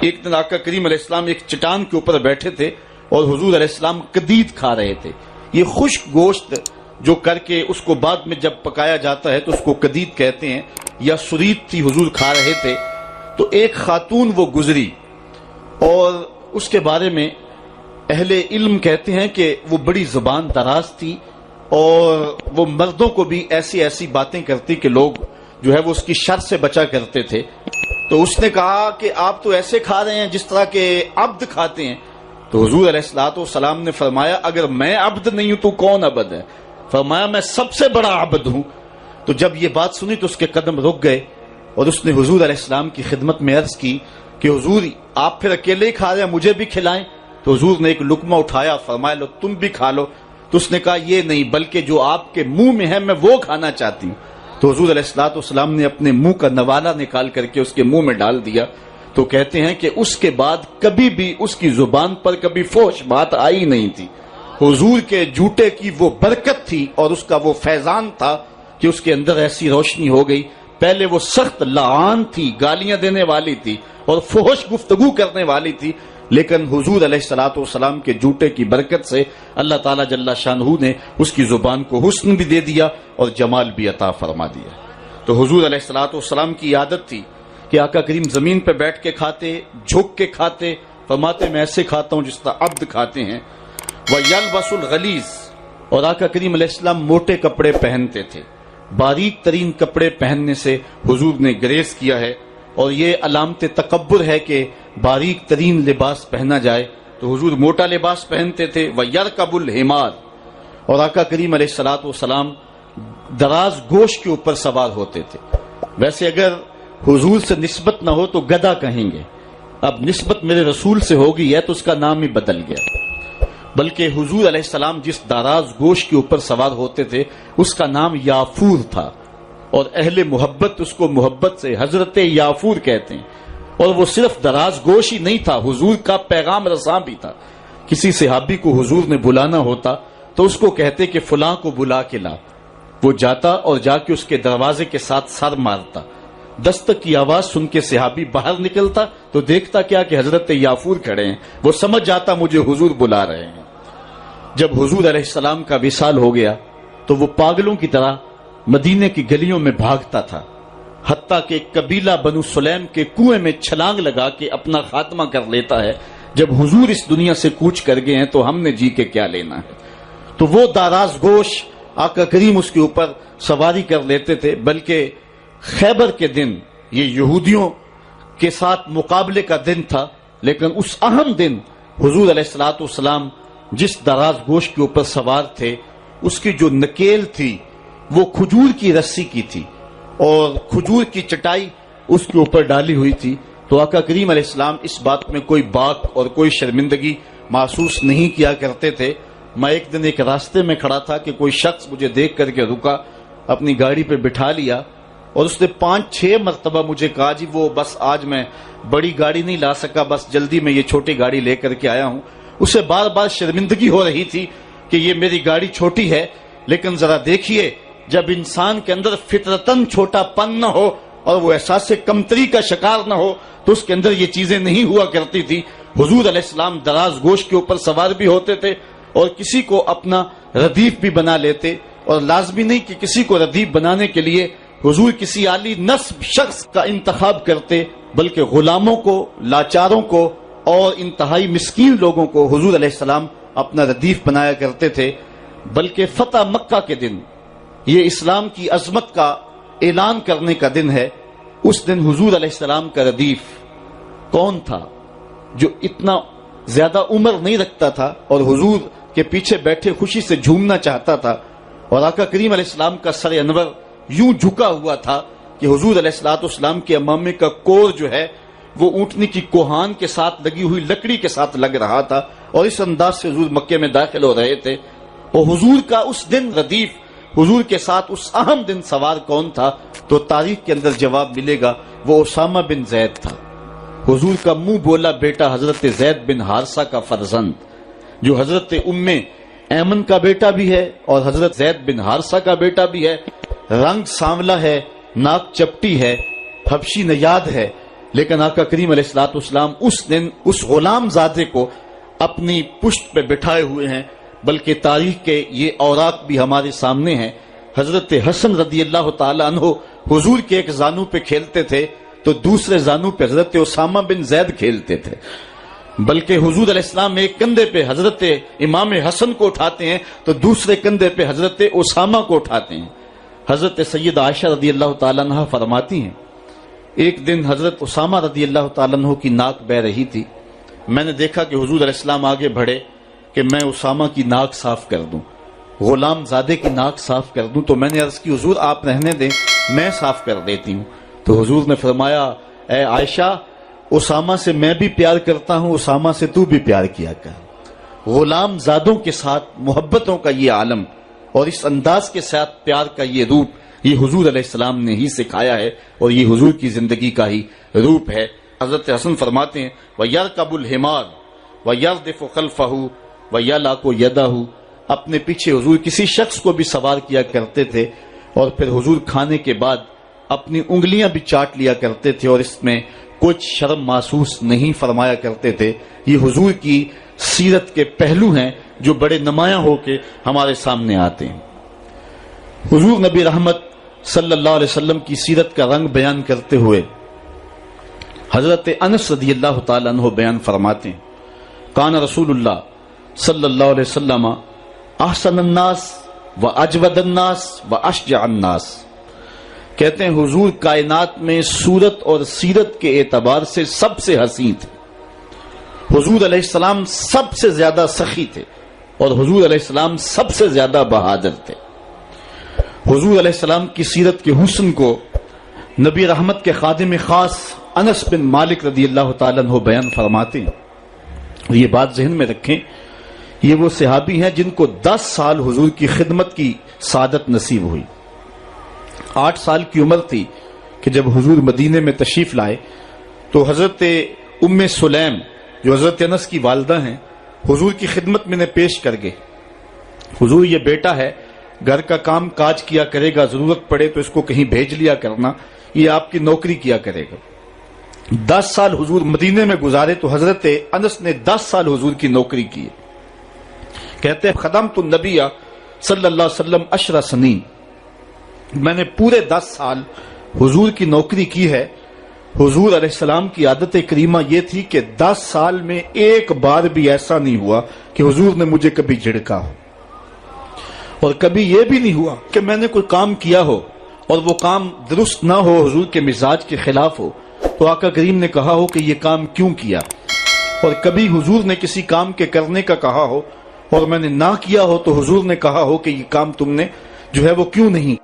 ایک دن آقا کریم علیہ السلام ایک چٹان کے اوپر بیٹھے تھے اور حضور علیہ السلام قدید کھا رہے تھے. یہ خشک گوشت جو کر کے اس کو بعد میں جب پکایا جاتا ہے تو اس کو قدید کہتے ہیں, یا سرید تھی, حضور کھا رہے تھے. تو ایک خاتون وہ گزری اور اس کے بارے میں اہل علم کہتے ہیں کہ وہ بڑی زبان دراز تھی اور وہ مردوں کو بھی ایسی ایسی باتیں کرتی کہ لوگ جو ہے وہ اس کی شر سے بچا کرتے تھے. تو اس نے کہا کہ آپ تو ایسے کھا رہے ہیں جس طرح کے عبد کھاتے ہیں. تو حضور علیہ الصلوۃ والسلام نے فرمایا اگر میں عبد نہیں ہوں تو کون عبد ہے؟ فرمایا میں سب سے بڑا عبد ہوں. تو جب یہ بات سنی تو اس کے قدم رک گئے اور اس نے حضور علیہ السلام کی خدمت میں عرض کی کہ حضور آپ پھر اکیلے ہی کھا رہے ہیں, مجھے بھی کھلائیں. تو حضور نے ایک لقمہ اٹھایا, فرمایا لو تم بھی کھا لو. تو اس نے کہا یہ نہیں, بلکہ جو آپ کے منہ میں ہے میں وہ کھانا چاہتی ہوں. تو حضور علیہ الصلوۃ والسلام نے اپنے منہ کا نوالا نکال کر کے اس کے منہ میں ڈال دیا. تو کہتے ہیں کہ اس کے بعد کبھی بھی اس کی زبان پر کبھی فحش بات آئی نہیں تھی. حضور کے جوتے کی وہ برکت تھی اور اس کا وہ فیضان تھا کہ اس کے اندر ایسی روشنی ہو گئی. پہلے وہ سخت لعان تھی, گالیاں دینے والی تھی اور فحش گفتگو کرنے والی تھی, لیکن حضور علیہ الصلوۃ والسلام کے جوتے کی برکت سے اللہ تعالیٰ جل شانہ نے اس کی زبان کو حسن بھی دے دیا اور جمال بھی عطا فرما دیا. تو حضور علیہ الصلوۃ والسلام کی عادت تھی کہ آقا کریم زمین پہ بیٹھ کے کھاتے, جھک کے کھاتے. فرماتے میں ایسے کھاتا ہوں جس طرح عبد کھاتے ہیں. وَيَلْبَسُ الْغَلِيظ, اور آقا کریم علیہ السلام موٹے کپڑے پہنتے تھے. باریک ترین کپڑے پہننے سے حضور نے گریز کیا ہے اور یہ علامت تکبر ہے کہ باریک ترین لباس پہنا جائے. تو حضور موٹا لباس پہنتے تھے. وَيَرْكَبُ الْحِمَارَ, اور آقا کریم علیہ الصلوۃ والسلام دراز گوشت کے اوپر سوار ہوتے تھے. ویسے اگر حضور سے نسبت نہ ہو تو گدھا کہیں گے, اب نسبت میرے رسول سے ہو گئی ہے تو اس کا نام ہی بدل گیا. بلکہ حضور علیہ السلام جس دراز گوشت کے اوپر سوار ہوتے تھے اس کا نام یافور تھا, اور اہل محبت اس کو محبت سے حضرت یافور کہتے ہیں. اور وہ صرف دراز گوش ہی نہیں تھا, حضور کا پیغام رساں بھی تھا. کسی صحابی کو حضور نے بلانا ہوتا تو اس کو کہتے کہ فلاں کو بلا کے لا. وہ جاتا اور جا کے اس کے دروازے کے ساتھ سر مارتا. دستک کی آواز سن کے صحابی باہر نکلتا تو دیکھتا کیا کہ حضرت یافور کھڑے ہیں. وہ سمجھ جاتا مجھے حضور بلا رہے ہیں. جب حضور علیہ السلام کا وصال ہو گیا تو وہ پاگلوں کی طرح مدینے کی گلیوں میں بھاگتا تھا, حتیٰ کہ قبیلہ بنو سلیم کے کنویں میں چھلانگ لگا کے اپنا خاتمہ کر لیتا ہے. جب حضور اس دنیا سے کوچ کر گئے ہیں تو ہم نے جی کے کیا لینا ہے. تو وہ دراز گوش آقا کریم اس کے اوپر سواری کر لیتے تھے. بلکہ خیبر کے دن یہ یہودیوں کے ساتھ مقابلے کا دن تھا, لیکن اس اہم دن حضور علیہ الصلوۃ والسلام جس دراز گوشت کے اوپر سوار تھے اس کی جو نکیل تھی وہ کھجور کی رسی کی تھی اور کھجور کی چٹائی اس کے اوپر ڈالی ہوئی تھی. تو آقا کریم علیہ السلام اس بات میں کوئی باک اور کوئی شرمندگی محسوس نہیں کیا کرتے تھے. میں ایک دن ایک راستے میں کھڑا تھا کہ کوئی شخص مجھے دیکھ کر کے رکا, اپنی گاڑی پہ بٹھا لیا اور اس نے 5-6 مرتبہ مجھے کہا جی وہ بس آج میں بڑی گاڑی نہیں لا سکا, بس جلدی میں یہ چھوٹی گاڑی لے کر کے آیا ہوں. اسے بار بار شرمندگی ہو رہی تھی کہ یہ میری گاڑی چھوٹی ہے, لیکن ذرا دیکھیے جب انسان کے اندر فطرتاً چھوٹا پن نہ ہو اور وہ احساس کمتری کا شکار نہ ہو تو اس کے اندر یہ چیزیں نہیں ہوا کرتی تھی. حضور علیہ السلام دراز گوشت کے اوپر سوار بھی ہوتے تھے اور کسی کو اپنا ردیف بھی بنا لیتے, اور لازمی نہیں کہ کسی کو ردیف بنانے کے لیے حضور کسی عالی نسب شخص کا انتخاب کرتے, بلکہ غلاموں کو, لاچاروں کو اور انتہائی مسکین لوگوں کو حضور علیہ السلام اپنا ردیف بنایا کرتے تھے. بلکہ فتح مکہ کے دن یہ اسلام کی عظمت کا اعلان کرنے کا دن ہے. اس دن حضور علیہ السلام کا ردیف کون تھا جو اتنا زیادہ عمر نہیں رکھتا تھا اور حضور کے پیچھے بیٹھے خوشی سے جھومنا چاہتا تھا, اور آقا کریم علیہ السلام کا سر انور یوں جھکا ہوا تھا کہ حضور علیہ الصلوۃ والسلام کے امامے کا کور جو ہے وہ اونٹنی کی کوہان کے ساتھ لگی ہوئی لکڑی کے ساتھ لگ رہا تھا, اور اس انداز سے حضور مکے میں داخل ہو رہے تھے. اور حضور کا اس دن ردیف حضور کے ساتھ اس اہم دن سوار کون تھا تو تاریخ کے اندر جواب ملے گا, وہ اسامہ بن زید تھا. حضور کا منہ بولا بیٹا حضرت زید بن حارثہ کا فرزند, جو حضرت ام ایمن کا بیٹا بھی ہے اور حضرت زید بن حارثہ کا بیٹا بھی ہے. رنگ سانولا ہے, ناک چپٹی ہے, حبشی نیاد ہے, لیکن آقا کریم علیہ الصلوۃ والسلام اس دن اس غلام زادے کو اپنی پشت پہ بٹھائے ہوئے ہیں، بلکہ تاریخ کے یہ اوراق بھی ہمارے سامنے ہیں۔ حضرت حسن رضی اللہ تعالی عنہ حضور کے ایک زانو پہ کھیلتے تھے تو دوسرے زانو پہ حضرت اسامہ بن زید کھیلتے تھے، بلکہ حضور علیہ السلام ایک کندھے پہ حضرت امام حسن کو اٹھاتے ہیں تو دوسرے کندھے پہ حضرت اسامہ کو اٹھاتے ہیں۔ حضرت سید عائشہ رضی اللہ تعالیٰ عنہ فرماتی ہیں ایک دن حضرت اسامہ رضی اللہ تعالیٰ عنہ کی ناک بہ رہی تھی، میں نے دیکھا کہ حضور علیہ السلام آگے بڑھے کہ میں اسامہ کی ناک صاف کر دوں، غلام زادے کی ناک صاف کر دوں، تو میں نے عرض کی حضور آپ رہنے دیں میں صاف کر دیتی ہوں۔ تو حضور نے فرمایا اے عائشہ اسامہ سے میں بھی پیار کرتا ہوں، اسامہ سے تو بھی پیار کیا کر۔ غلام زادوں کے ساتھ محبتوں کا یہ عالم اور اس انداز کے ساتھ پیار کا یہ روپ، یہ حضور علیہ السلام نے ہی سکھایا ہے اور یہ حضور کی زندگی کا ہی روپ ہے۔ حضرت حسن فرماتے ہیں وَيَرْكَبُ الْحِمَارُ وَيَرْدِفُ خَلْفَهُ وَيَلَاقُ يَدَهُ، اپنے پیچھے حضور کسی شخص کو بھی سوار کیا کرتے تھے اور پھر حضور کھانے کے بعد اپنی انگلیاں بھی چاٹ لیا کرتے تھے اور اس میں کچھ شرم محسوس نہیں فرمایا کرتے تھے۔ یہ حضور کی سیرت کے پہلو ہیں جو بڑے نمایاں ہو کے ہمارے سامنے آتے ہیں۔ حضور نبی رحمت صلی اللہ علیہ وسلم کی سیرت کا رنگ بیان کرتے ہوئے حضرت انس رضی اللہ تعالیٰ عنہ بیان فرماتے ہیں کان رسول اللہ صلی اللہ علیہ وسلم احسن الناس و اجود الناس و اشجع الناس، کہتے ہیں حضور کائنات میں صورت اور سیرت کے اعتبار سے سب سے حسین تھے، حضور علیہ السلام سب سے زیادہ سخی تھے اور حضور علیہ السلام سب سے زیادہ بہادر تھے۔ حضور علیہ السلام کی سیرت کے حسن کو نبی رحمت کے خادم خاص انس بن مالک رضی اللہ تعالیٰ عنہ بیان فرماتے ہیں، اور یہ بات ذہن میں رکھیں، یہ وہ صحابی ہیں جن کو 10 سال حضور کی خدمت کی سعادت نصیب ہوئی۔ 8 سال کی عمر تھی کہ جب حضور مدینے میں تشریف لائے تو حضرت ام سلیم جو حضرت انس کی والدہ ہیں حضور کی خدمت میں پیش کر گئے، حضور یہ بیٹا ہے، گھر کا کام کاج کیا کرے گا، ضرورت پڑے تو اس کو کہیں بھیج لیا کرنا، یہ آپ کی نوکری کیا کرے گا۔ 10 سال حضور مدینے میں گزارے تو حضرت انس نے 10 سال حضور کی نوکری کی۔ کہتے ہیں خدمت النبی صلی اللہ علیہ وسلم 10 سنین، میں نے پورے 10 سال حضور کی نوکری کی ہے۔ حضور علیہ السلام کی عادت کریمہ یہ تھی کہ 10 سال میں ایک بار بھی ایسا نہیں ہوا کہ حضور نے مجھے کبھی جھڑکا ہو، اور کبھی یہ بھی نہیں ہوا کہ میں نے کوئی کام کیا ہو اور وہ کام درست نہ ہو، حضور کے مزاج کے خلاف ہو، تو آقا کریم نے کہا ہو کہ یہ کام کیوں کیا، اور کبھی حضور نے کسی کام کے کرنے کا کہا ہو اور میں نے نہ کیا ہو تو حضور نے کہا ہو کہ یہ کام تم نے جو ہے وہ کیوں نہیں